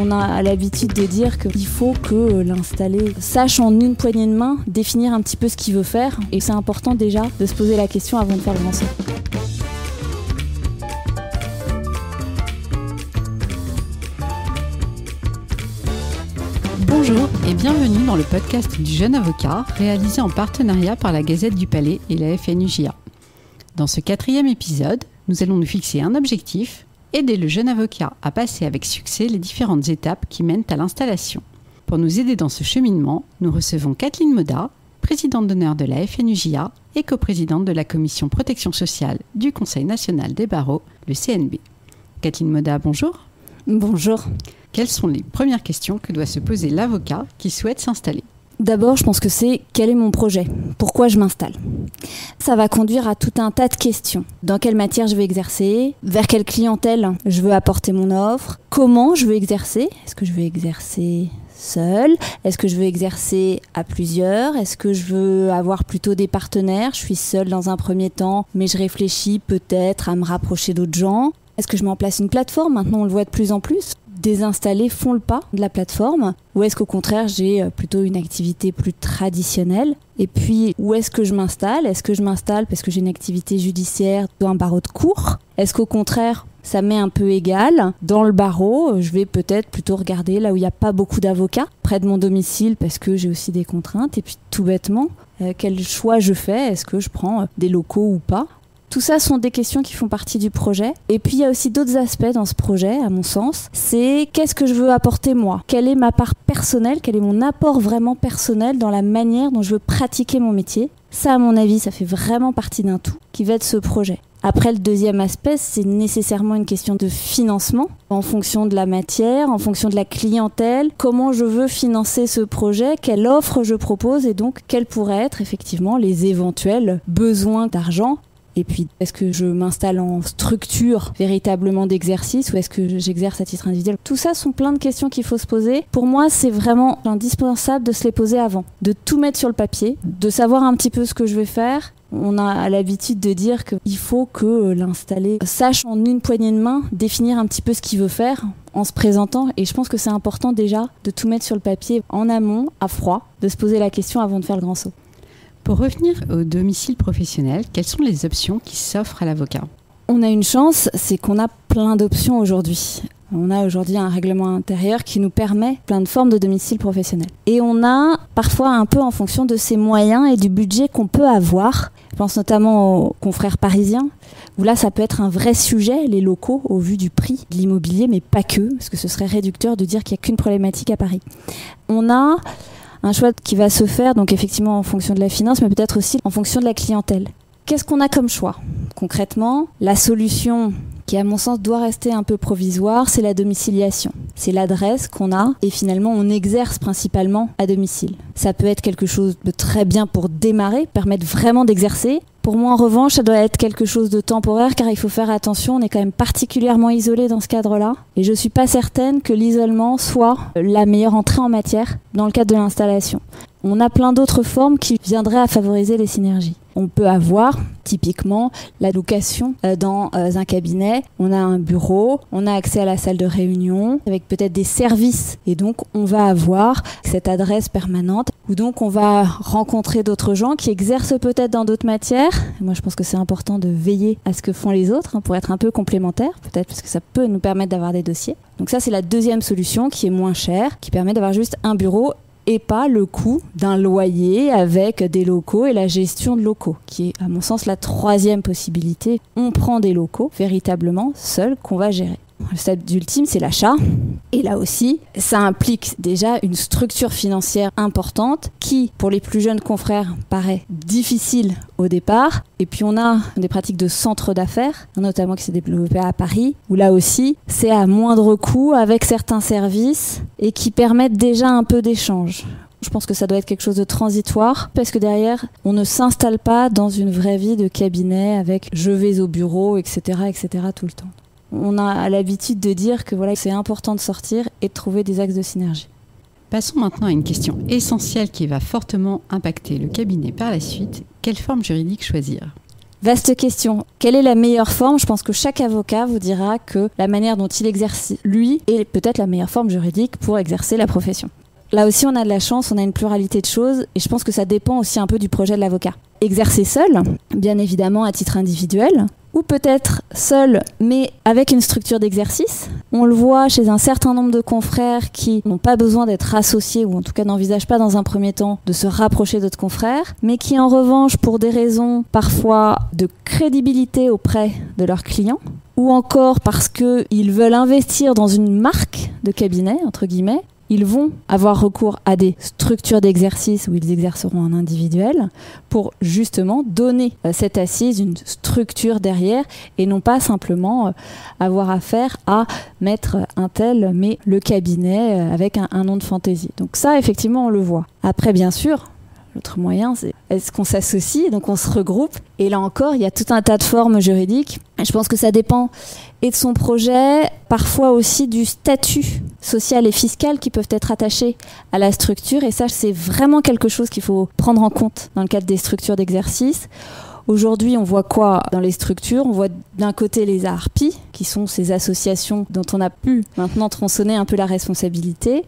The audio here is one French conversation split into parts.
On a l'habitude de dire qu'il faut que l'installé sache en une poignée de main définir un petit peu ce qu'il veut faire. Et c'est important déjà de se poser la question avant de faire le grand saut. Bonjour et bienvenue dans le podcast du Jeune Avocat, réalisé en partenariat par la Gazette du Palais et la FNUJA. Dans ce 4e épisode, nous allons nous fixer un objectif: aider le jeune avocat à passer avec succès les différentes étapes qui mènent à l'installation. Pour nous aider dans ce cheminement, nous recevons Kathleen Moda, présidente d'honneur de la FNUJA et coprésidente de la Commission Protection Sociale du Conseil National des Barreaux, le CNB. Kathleen Moda, bonjour. Bonjour. Quelles sont les premières questions que doit se poser l'avocat qui souhaite s'installer ? D'abord, je pense que c'est quel est mon projet ? Pourquoi je m'installe ? Ça va conduire à tout un tas de questions. Dans quelle matière je vais exercer ? Vers quelle clientèle je veux apporter mon offre ? Comment je veux exercer ? Est-ce que je veux exercer seul ? Est-ce que je veux exercer à plusieurs ? Est-ce que je veux avoir plutôt des partenaires ? Je suis seule dans un premier temps, mais je réfléchis peut-être à me rapprocher d'autres gens. Est-ce que je mets en place une plateforme ? Maintenant, on le voit de plus en plus. Des installés font le pas de la plateforme, ou est-ce qu'au contraire j'ai plutôt une activité plus traditionnelle? Et puis où est-ce que je m'installe? Est-ce que je m'installe parce que j'ai une activité judiciaire dans un barreau de cour? Est-ce qu'au contraire ça m'est un peu égal? Dans le barreau, je vais peut-être plutôt regarder là où il n'y a pas beaucoup d'avocats, près de mon domicile, parce que j'ai aussi des contraintes. Et puis tout bêtement, quel choix je fais? Est-ce que je prends des locaux ou pas? Tout ça sont des questions qui font partie du projet. Et puis il y a aussi d'autres aspects dans ce projet, à mon sens. C'est qu'est-ce que je veux apporter moi ? Quelle est ma part personnelle ? Quel est mon apport vraiment personnel dans la manière dont je veux pratiquer mon métier ? Ça, à mon avis, ça fait vraiment partie d'un tout qui va être ce projet. Après, le deuxième aspect, c'est nécessairement une question de financement en fonction de la matière, en fonction de la clientèle, comment je veux financer ce projet, quelle offre je propose et donc quels pourraient être effectivement les éventuels besoins d'argent. Et puis, est-ce que je m'installe en structure véritablement d'exercice ou est-ce que j'exerce à titre individuel ? Tout ça sont plein de questions qu'il faut se poser. Pour moi, c'est vraiment indispensable de se les poser avant, de tout mettre sur le papier, de savoir un petit peu ce que je vais faire. On a l'habitude de dire qu'il faut que l'installé sache en une poignée de main définir un petit peu ce qu'il veut faire en se présentant. Et je pense que c'est important déjà de tout mettre sur le papier en amont, à froid, de se poser la question avant de faire le grand saut. Pour revenir au domicile professionnel, quelles sont les options qui s'offrent à l'avocat ? On a une chance, c'est qu'on a plein d'options aujourd'hui. On a aujourd'hui un règlement intérieur qui nous permet plein de formes de domicile professionnel. Et on a parfois un peu en fonction de ses moyens et du budget qu'on peut avoir. Je pense notamment aux confrères parisiens, où là ça peut être un vrai sujet, les locaux, au vu du prix de l'immobilier, mais pas que, parce que ce serait réducteur de dire qu'il n'y a qu'une problématique à Paris. On a un choix qui va se faire, donc effectivement en fonction de la finance, mais peut-être aussi en fonction de la clientèle. Qu'est-ce qu'on a comme choix ? Concrètement, la solution qui, à mon sens, doit rester un peu provisoire, c'est la domiciliation. C'est l'adresse qu'on a et finalement on exerce principalement à domicile. Ça peut être quelque chose de très bien pour démarrer, permettre vraiment d'exercer. Pour moi, en revanche, ça doit être quelque chose de temporaire car il faut faire attention, on est quand même particulièrement isolé dans ce cadre-là. Et je ne suis pas certaine que l'isolement soit la meilleure entrée en matière dans le cadre de l'installation. On a plein d'autres formes qui viendraient à favoriser les synergies. On peut avoir typiquement la location dans un cabinet, on a un bureau, on a accès à la salle de réunion avec peut-être des services et donc on va avoir cette adresse permanente où donc on va rencontrer d'autres gens qui exercent peut-être dans d'autres matières. Moi je pense que c'est important de veiller à ce que font les autres pour être un peu complémentaires, peut-être parce que ça peut nous permettre d'avoir des dossiers. Donc ça c'est la deuxième solution qui est moins chère, qui permet d'avoir juste un bureau et pas le coût d'un loyer avec des locaux et la gestion de locaux, qui est à mon sens la troisième possibilité. On prend des locaux véritablement seuls qu'on va gérer. Le stade ultime, c'est l'achat. Et là aussi, ça implique déjà une structure financière importante qui, pour les plus jeunes confrères, paraît difficile au départ. Et puis on a des pratiques de centre d'affaires, notamment qui s'est développé à Paris, où là aussi, c'est à moindre coût avec certains services et qui permettent déjà un peu d'échange. Je pense que ça doit être quelque chose de transitoire parce que derrière, on ne s'installe pas dans une vraie vie de cabinet avec je vais au bureau, etc., tout le temps. On a l'habitude de dire que voilà, c'est important de sortir et de trouver des axes de synergie. Passons maintenant à une question essentielle qui va fortement impacter le cabinet par la suite. Quelle forme juridique choisir ? Vaste question. Quelle est la meilleure forme ? Je pense que chaque avocat vous dira que la manière dont il exerce, lui, est peut-être la meilleure forme juridique pour exercer la profession. Là aussi, on a de la chance, on a une pluralité de choses et je pense que ça dépend aussi un peu du projet de l'avocat. Exercer seul, bien évidemment à titre individuel, ou peut-être seul mais avec une structure d'exercice. On le voit chez un certain nombre de confrères qui n'ont pas besoin d'être associés ou en tout cas n'envisagent pas dans un premier temps de se rapprocher d'autres confrères, mais qui en revanche pour des raisons parfois de crédibilité auprès de leurs clients, ou encore parce qu'ils veulent investir dans une marque de cabinet, entre guillemets, ils vont avoir recours à des structures d'exercice où ils exerceront en individuel pour justement donner cette assise, une structure derrière et non pas simplement avoir affaire à mettre un tel, mais le cabinet avec un nom de fantaisie. Donc ça, effectivement, on le voit. Après, bien sûr, l'autre moyen, c'est est-ce qu'on s'associe, donc on se regroupe. Et là encore, il y a tout un tas de formes juridiques. Je pense que ça dépend et de son projet, parfois aussi du statut social et fiscal qui peuvent être attachés à la structure. Et ça, c'est vraiment quelque chose qu'il faut prendre en compte dans le cadre des structures d'exercice. Aujourd'hui, on voit quoi dans les structures ? On voit d'un côté les ARPI, qui sont ces associations dont on a pu maintenant tronçonner un peu la responsabilité,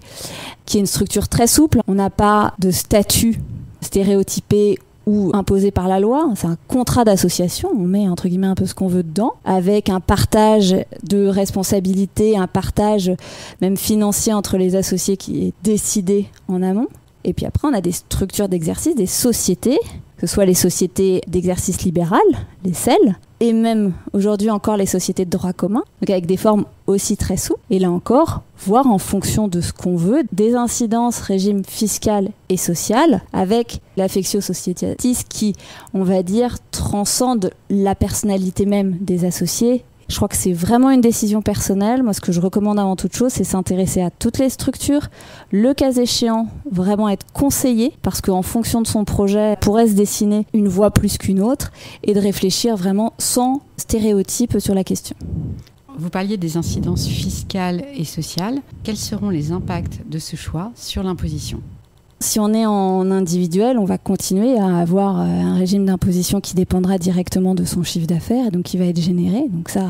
qui est une structure très souple. On n'a pas de statut stéréotypé ou imposé par la loi, c'est un contrat d'association, on met entre guillemets un peu ce qu'on veut dedans, avec un partage de responsabilités, un partage même financier entre les associés qui est décidé en amont. Et puis après, on a des structures d'exercice, des sociétés, que ce soit les sociétés d'exercice libéral, les CEL, et même aujourd'hui encore les sociétés de droit commun, donc avec des formes aussi très souples. Et là encore, voir en fonction de ce qu'on veut, des incidences régime fiscal et social, avec l'affectio societatis qui, on va dire, transcende la personnalité même des associés. Je crois que c'est vraiment une décision personnelle. Moi, ce que je recommande avant toute chose, c'est s'intéresser à toutes les structures. Le cas échéant, vraiment être conseillé, parce qu'en fonction de son projet, pourrait se dessiner une voie plus qu'une autre, et de réfléchir vraiment sans stéréotype sur la question. Vous parliez des incidences fiscales et sociales. Quels seront les impacts de ce choix sur l'imposition ? Si on est en individuel, on va continuer à avoir un régime d'imposition qui dépendra directement de son chiffre d'affaires, et donc qui va être généré. Donc ça,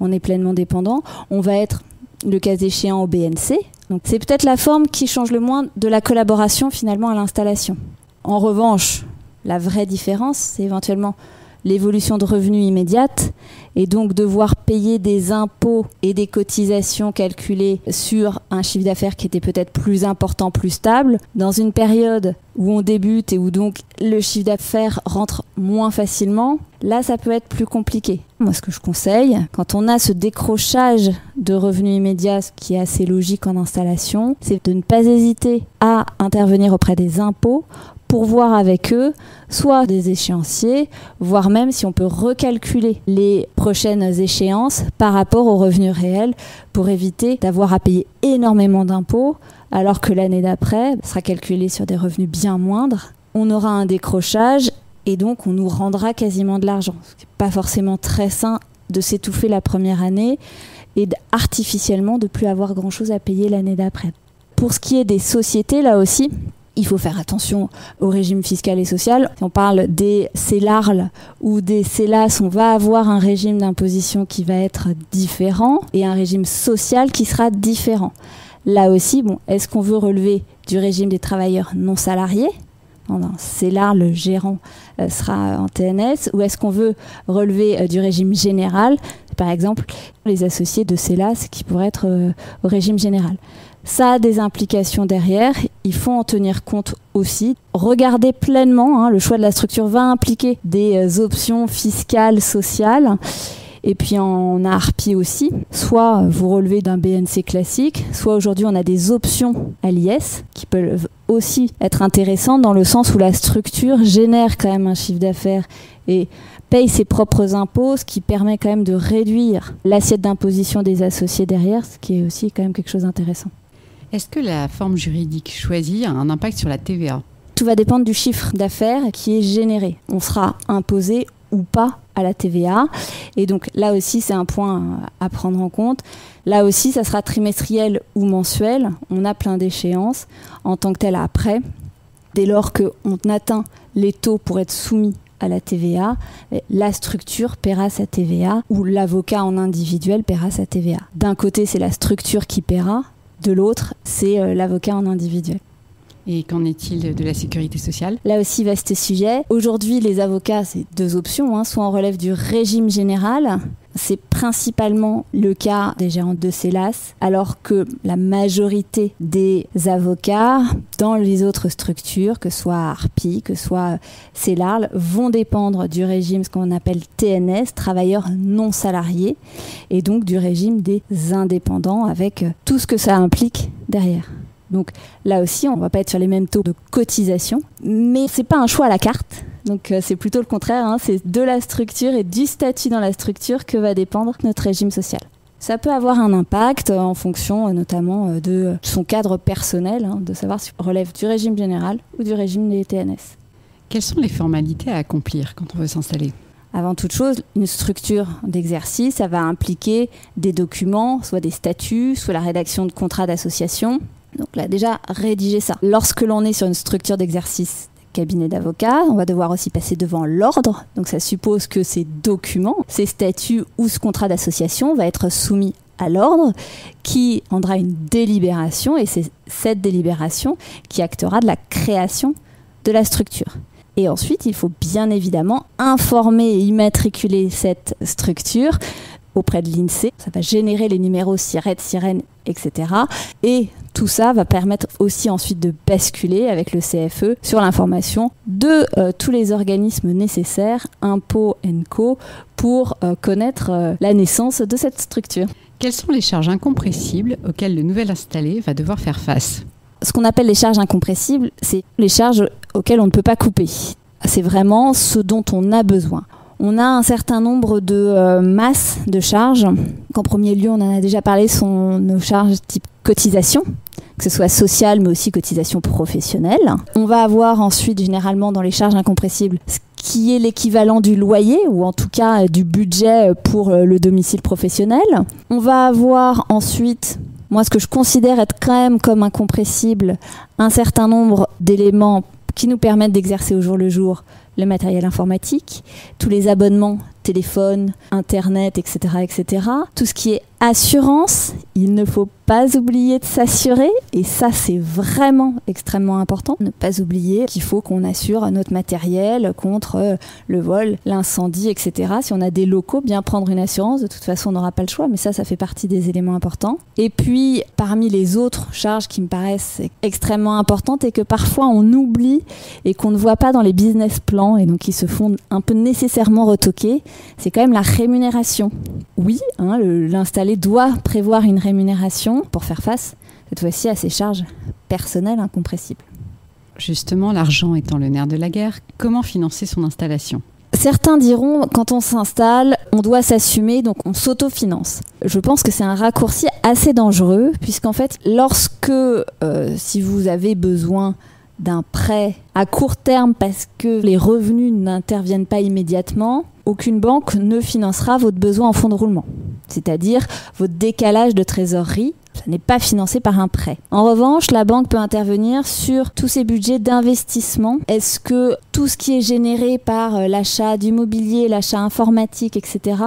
on est pleinement dépendant. On va être, le cas échéant, au BNC. Donc c'est peut-être la forme qui change le moins de la collaboration finalement à l'installation. En revanche, la vraie différence, c'est éventuellement l'évolution de revenus immédiate et donc devoir payer des impôts et des cotisations calculées sur un chiffre d'affaires qui était peut-être plus important, plus stable, dans une période où on débute et où donc le chiffre d'affaires rentre moins facilement. Là, ça peut être plus compliqué. Moi, ce que je conseille, quand on a ce décrochage de revenus immédiats, ce qui est assez logique en installation, c'est de ne pas hésiter à intervenir auprès des impôts pour voir avec eux soit des échéanciers, voire même si on peut recalculer les prochaines échéances par rapport aux revenus réels pour éviter d'avoir à payer énormément d'impôts alors que l'année d'après sera calculée sur des revenus bien moindres. On aura un décrochage et donc on nous rendra quasiment de l'argent. Ce n'est pas forcément très sain de s'étouffer la première année et artificiellement de ne plus avoir grand-chose à payer l'année d'après. Pour ce qui est des sociétés, là aussi, il faut faire attention au régime fiscal et social. Si on parle des CELARL ou des CELAS, on va avoir un régime d'imposition qui va être différent et un régime social qui sera différent. Là aussi, est-ce qu'on veut relever du régime des travailleurs non salariés ? Dans CELARL, le gérant sera en TNS, ou est-ce qu'on veut relever du régime général ? Par exemple, les associés de CELAS qui pourraient être au régime général. Ça a des implications derrière, il faut en tenir compte aussi. Regardez pleinement, le choix de la structure va impliquer des options fiscales, sociales. Et puis en ARPI aussi, soit vous relevez d'un BNC classique, soit aujourd'hui on a des options à l'IS qui peuvent aussi être intéressantes dans le sens où la structure génère quand même un chiffre d'affaires et paye ses propres impôts, ce qui permet quand même de réduire l'assiette d'imposition des associés derrière, ce qui est aussi quand même quelque chose d'intéressant. Est-ce que la forme juridique choisie a un impact sur la TVA ? Tout va dépendre du chiffre d'affaires qui est généré. On sera imposé ou pas à la TVA. Et donc là aussi, c'est un point à prendre en compte. Là aussi, ça sera trimestriel ou mensuel. On a plein d'échéances en tant que tel après. Dès lors qu'on atteint les taux pour être soumis à la TVA, la structure paiera sa TVA ou l'avocat en individuel paiera sa TVA. D'un côté, c'est la structure qui paiera, de l'autre, c'est l'avocat en individuel. Et qu'en est-il de la sécurité sociale ? Là aussi, vaste sujet. Aujourd'hui, les avocats, c'est deux options. Soit on relève du régime général, c'est principalement le cas des gérantes de CELAS, alors que la majorité des avocats dans les autres structures, que ce soit Harpi, que ce soit CELARL, vont dépendre du régime, ce qu'on appelle TNS, travailleurs non salariés, et donc du régime des indépendants, avec tout ce que ça implique derrière. Donc là aussi, on ne va pas être sur les mêmes taux de cotisation, mais ce n'est pas un choix à la carte. Donc c'est plutôt le contraire, c'est de la structure et du statut dans la structure que va dépendre notre régime social. Ça peut avoir un impact en fonction notamment de son cadre personnel, de savoir si on relève du régime général ou du régime des TNS. Quelles sont les formalités à accomplir quand on veut s'installer ? Avant toute chose, une structure d'exercice, ça va impliquer des documents, soit des statuts, soit la rédaction de contrats d'association. Donc là, déjà, rédiger ça. Lorsque l'on est sur une structure d'exercice cabinet d'avocat, on va devoir aussi passer devant l'ordre. Donc ça suppose que ces documents, ces statuts ou ce contrat d'association va être soumis à l'ordre qui rendra une délibération et c'est cette délibération qui actera de la création de la structure. Et ensuite, il faut bien évidemment informer et immatriculer cette structure auprès de l'INSEE. Ça va générer les numéros SIRET, SIREN, etc. Et tout ça va permettre aussi ensuite de basculer avec le CFE sur l'information de tous les organismes nécessaires, Impôts & Co, pour connaître la naissance de cette structure. Quelles sont les charges incompressibles auxquelles le nouvel installé va devoir faire face ? Ce qu'on appelle les charges incompressibles, c'est les charges auxquelles on ne peut pas couper. C'est vraiment ce dont on a besoin. On a un certain nombre de masses de charges. En premier lieu, on en a déjà parlé, sont nos charges type cotisation, que ce soit sociale, mais aussi cotisation professionnelle. On va avoir ensuite, généralement, dans les charges incompressibles, ce qui est l'équivalent du loyer, ou en tout cas du budget pour le domicile professionnel. On va avoir ensuite, moi, ce que je considère être quand même comme incompressible, un certain nombre d'éléments qui nous permettent d'exercer au jour le jour le matériel informatique, tous les abonnements, téléphone, internet, etc., etc. Tout ce qui est assurance, il ne faut pas oublier de s'assurer, et ça c'est vraiment extrêmement important, ne pas oublier qu'il faut qu'on assure notre matériel contre le vol, l'incendie, etc. Si on a des locaux, bien prendre une assurance, de toute façon on n'aura pas le choix, mais ça fait partie des éléments importants. Et puis parmi les autres charges qui me paraissent extrêmement importantes et que parfois on oublie et qu'on ne voit pas dans les business plans et donc qui se font un peu nécessairement retoquer, c'est quand même la rémunération. Oui, l'installé doit prévoir une rémunération pour faire face, cette fois-ci, à ses charges personnelles incompressibles. Justement, l'argent étant le nerf de la guerre, comment financer son installation ? Certains diront, quand on s'installe, on doit s'assumer, donc on s'autofinance. Je pense que c'est un raccourci assez dangereux, puisqu'en fait, lorsque, si vous avez besoin d'un prêt à court terme parce que les revenus n'interviennent pas immédiatement, aucune banque ne financera votre besoin en fonds de roulement. C'est-à-dire votre décalage de trésorerie, ça n'est pas financé par un prêt. En revanche, la banque peut intervenir sur tous ces budgets d'investissement. Est-ce que tout ce qui est généré par l'achat d'immobilier, l'achat informatique, etc.,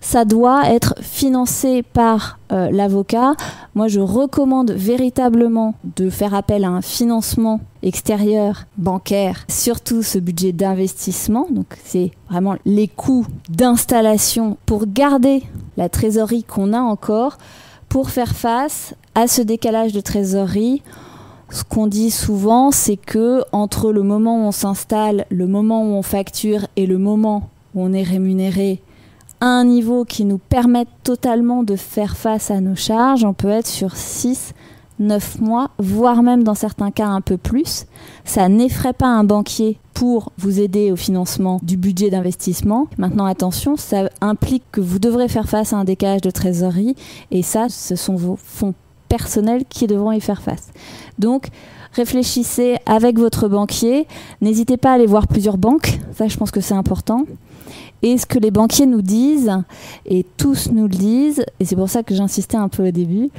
ça doit être financé par l'avocat ? Moi, je recommande véritablement de faire appel à un financement extérieur, bancaire, surtout ce budget d'investissement. Donc, c'est vraiment les coûts d'installation pour garder la trésorerie qu'on a encore, pour faire face à ce décalage de trésorerie. Ce qu'on dit souvent, c'est que entre le moment où on s'installe, le moment où on facture et le moment où on est rémunéré à un niveau qui nous permette totalement de faire face à nos charges, on peut être sur 6, 9 mois, voire même dans certains cas un peu plus. Ça n'effraie pas un banquier pour vous aider au financement du budget d'investissement. Maintenant, attention, ça implique que vous devrez faire face à un décalage de trésorerie et ça, ce sont vos fonds personnels qui devront y faire face. Donc, réfléchissez avec votre banquier. N'hésitez pas à aller voir plusieurs banques. Ça, je pense que c'est important. Et ce que les banquiers nous disent, et tous nous le disent, et c'est pour ça que j'insistais un peu au début,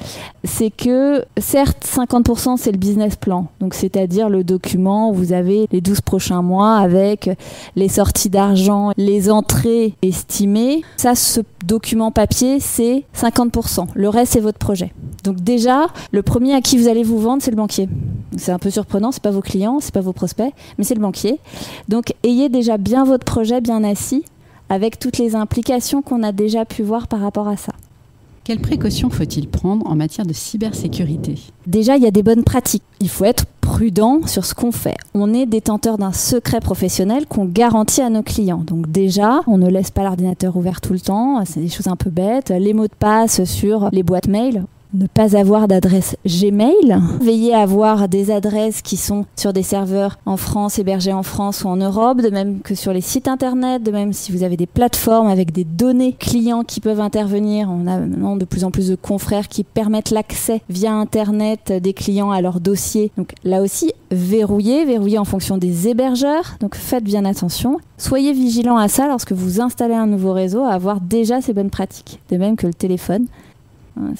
c'est que certes 50% c'est le business plan, donc c'est-à-dire le document où vous avez les 12 prochains mois avec les sorties d'argent, les entrées estimées. Ça, ce document papier, c'est 50%. Le reste, c'est votre projet. Donc déjà, le premier à qui vous allez vous vendre, c'est le banquier. C'est un peu surprenant, c'est pas vos clients, c'est pas vos prospects, mais c'est le banquier. Donc ayez déjà bien votre projet bien assis avec toutes les implications qu'on a déjà pu voir par rapport à ça. Quelles précautions faut-il prendre en matière de cybersécurité ? Déjà, il y a des bonnes pratiques. Il faut être prudent sur ce qu'on fait. On est détenteur d'un secret professionnel qu'on garantit à nos clients. Donc déjà, on ne laisse pas l'ordinateur ouvert tout le temps. C'est des choses un peu bêtes. Les mots de passe sur les boîtes mail. Ne pas avoir d'adresse Gmail. Veillez à avoir des adresses qui sont sur des serveurs en France, hébergés en France ou en Europe, de même que sur les sites internet, de même si vous avez des plateformes avec des données clients qui peuvent intervenir. On a maintenant de plus en plus de confrères qui permettent l'accès via internet des clients à leurs dossiers. Donc là aussi, verrouillez en fonction des hébergeurs. Donc faites bien attention. Soyez vigilants à ça lorsque vous installez un nouveau réseau, à avoir déjà ces bonnes pratiques. De même que le téléphone.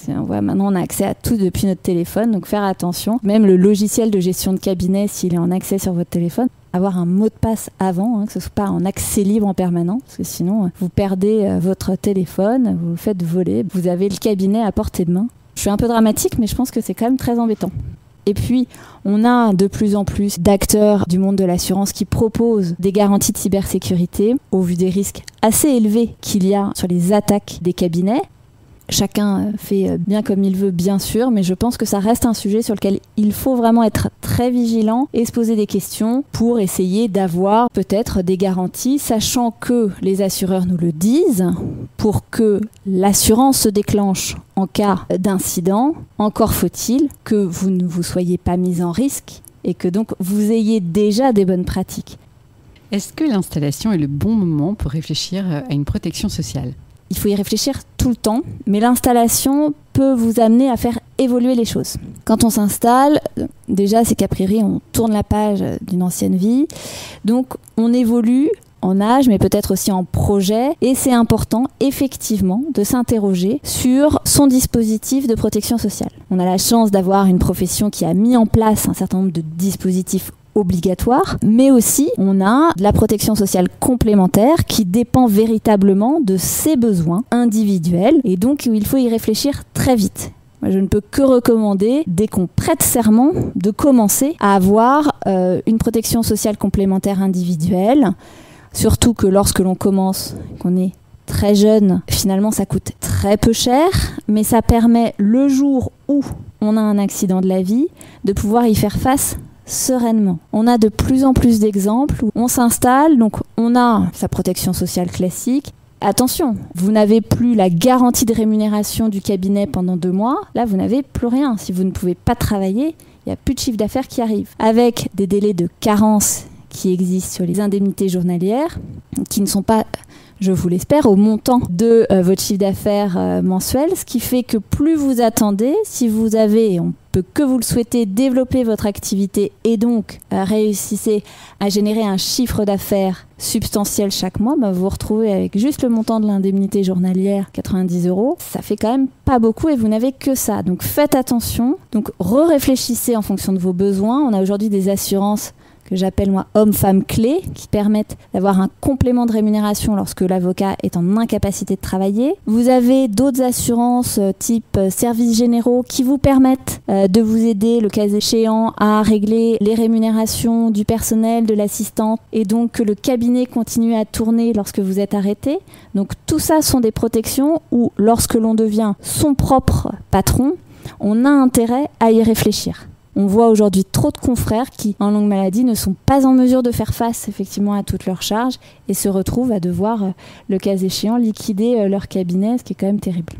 Maintenant on a accès à tout depuis notre téléphone, donc faire attention. Même le logiciel de gestion de cabinet, s'il est en accès sur votre téléphone, avoir un mot de passe avant, que ce ne soit pas en accès libre en permanence, parce que sinon vous perdez votre téléphone, vous le faites voler, vous avez le cabinet à portée de main. Je suis un peu dramatique, mais je pense que c'est quand même très embêtant. Et puis, on a de plus en plus d'acteurs du monde de l'assurance qui proposent des garanties de cybersécurité au vu des risques assez élevés qu'il y a sur les attaques des cabinets. Chacun fait bien comme il veut, bien sûr, mais je pense que ça reste un sujet sur lequel il faut vraiment être très vigilant et se poser des questions pour essayer d'avoir peut-être des garanties, sachant que les assureurs nous le disent, pour que l'assurance se déclenche en cas d'incident. Encore faut-il que vous ne vous soyez pas mis en risque et que donc vous ayez déjà des bonnes pratiques. Est-ce que l'installation est le bon moment pour réfléchir à une protection sociale ? Il faut y réfléchir tout le temps, mais l'installation peut vous amener à faire évoluer les choses. Quand on s'installe, déjà c'est qu'a priori on tourne la page d'une ancienne vie, donc on évolue en âge, mais peut-être aussi en projet, et c'est important effectivement de s'interroger sur son dispositif de protection sociale. On a la chance d'avoir une profession qui a mis en place un certain nombre de dispositifs obligatoire, mais aussi on a de la protection sociale complémentaire qui dépend véritablement de ses besoins individuels et donc il faut y réfléchir très vite. Moi, je ne peux que recommander, dès qu'on prête serment, de commencer à avoir une protection sociale complémentaire individuelle, surtout que lorsque l'on commence, qu'on est très jeune, finalement ça coûte très peu cher, mais ça permet le jour où on a un accident de la vie de pouvoir y faire face sereinement. On a de plus en plus d'exemples où on s'installe, donc on a sa protection sociale classique. Attention, vous n'avez plus la garantie de rémunération du cabinet pendant 2 mois. Là, vous n'avez plus rien. Si vous ne pouvez pas travailler, il n'y a plus de chiffre d'affaires qui arrive. Avec des délais de carence qui existent sur les indemnités journalières, qui ne sont pas, je vous l'espère, au montant de votre chiffre d'affaires mensuel, ce qui fait que plus vous attendez, si vous avez, et on peut que vous le souhaitez, développer votre activité et donc réussissez à générer un chiffre d'affaires substantiel chaque mois, vous vous retrouvez avec juste le montant de l'indemnité journalière, 90 €. Ça fait quand même pas beaucoup et vous n'avez que ça. Donc faites attention, donc réfléchissez en fonction de vos besoins. On a aujourd'hui des assurances que j'appelle moi hommes-femmes clés, qui permettent d'avoir un complément de rémunération lorsque l'avocat est en incapacité de travailler. Vous avez d'autres assurances type services généraux qui vous permettent de vous aider, le cas échéant, à régler les rémunérations du personnel, de l'assistante, et donc que le cabinet continue à tourner lorsque vous êtes arrêté. Donc tout ça sont des protections où, lorsque l'on devient son propre patron, on a intérêt à y réfléchir. On voit aujourd'hui trop de confrères qui, en longue maladie, ne sont pas en mesure de faire face effectivement à toutes leurs charges et se retrouvent à devoir, le cas échéant, liquider leur cabinet, ce qui est quand même terrible.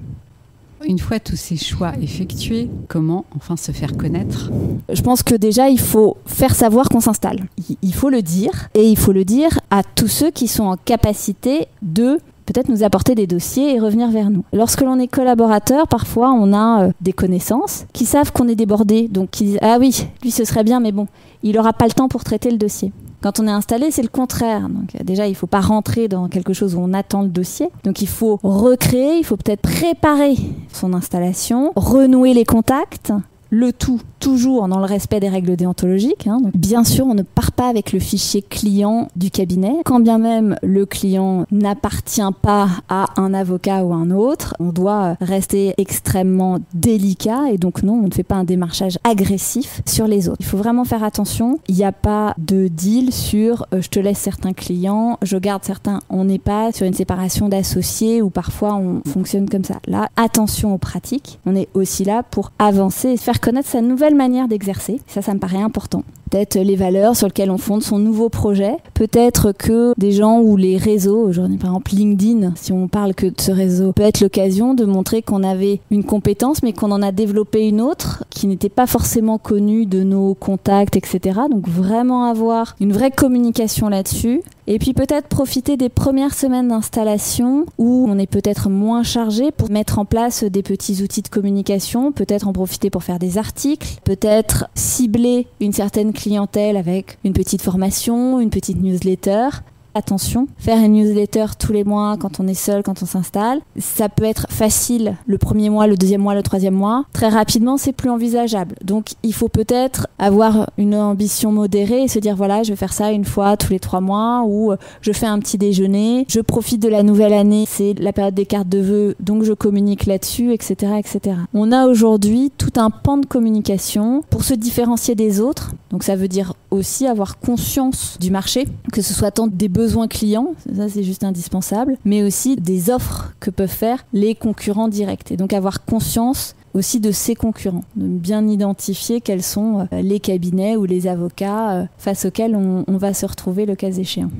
Une fois tous ces choix effectués, comment enfin se faire connaître ? Je pense que déjà, il faut faire savoir qu'on s'installe. Il faut le dire, et il faut le dire à tous ceux qui sont en capacité de peut-être nous apporter des dossiers et revenir vers nous. Lorsque l'on est collaborateur, parfois on a des connaissances qui savent qu'on est débordé, donc qui disent « Ah oui, lui ce serait bien, mais bon, il n'aura pas le temps pour traiter le dossier ». Quand on est installé, c'est le contraire. Donc déjà, il ne faut pas rentrer dans quelque chose où on attend le dossier. Donc il faut recréer, il faut peut-être préparer son installation, renouer les contacts. Le tout, toujours dans le respect des règles déontologiques. Donc, bien sûr, on ne part pas avec le fichier client du cabinet. Quand bien même le client n'appartient pas à un avocat ou un autre, on doit rester extrêmement délicat et donc non, on ne fait pas un démarchage agressif sur les autres. Il faut vraiment faire attention. Il n'y a pas de deal sur je te laisse certains clients, je garde certains. On n'est pas sur une séparation d'associés où parfois on fonctionne comme ça. Là, attention aux pratiques. On est aussi là pour avancer et faire connaître sa nouvelle manière d'exercer. Ça me paraît important. Peut-être les valeurs sur lesquelles on fonde son nouveau projet. Peut-être que des gens ou les réseaux, aujourd'hui par exemple LinkedIn, si on parle que de ce réseau, peut être l'occasion de montrer qu'on avait une compétence mais qu'on en a développé une autre qui n'était pas forcément connue de nos contacts, etc. Donc vraiment avoir une vraie communication là-dessus. Et puis peut-être profiter des premières semaines d'installation où on est peut-être moins chargé pour mettre en place des petits outils de communication, peut-être en profiter pour faire des articles, peut-être cibler une certaine clientèle avec une petite formation, une petite newsletter. Attention, faire une newsletter tous les mois quand on est seul, quand on s'installe, ça peut être facile le premier mois, le deuxième mois, le troisième mois. Très rapidement, c'est plus envisageable. Donc, il faut peut-être avoir une ambition modérée et se dire, voilà, je vais faire ça une fois tous les 3 mois ou je fais un petit déjeuner, je profite de la nouvelle année, c'est la période des cartes de vœux, donc je communique là-dessus, etc., etc. On a aujourd'hui tout un pan de communication pour se différencier des autres. Donc, ça veut dire aussi avoir conscience du marché, que ce soit tant des besoins clients, ça c'est juste indispensable, mais aussi des offres que peuvent faire les concurrents directs. Et donc avoir conscience aussi de ces concurrents, de bien identifier quels sont les cabinets ou les avocats face auxquels on va se retrouver le cas échéant.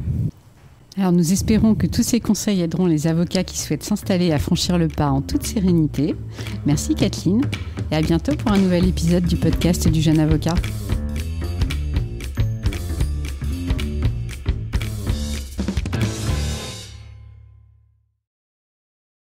Alors nous espérons que tous ces conseils aideront les avocats qui souhaitent s'installer à franchir le pas en toute sérénité. Merci Kathleen et à bientôt pour un nouvel épisode du podcast du Jeune Avocat.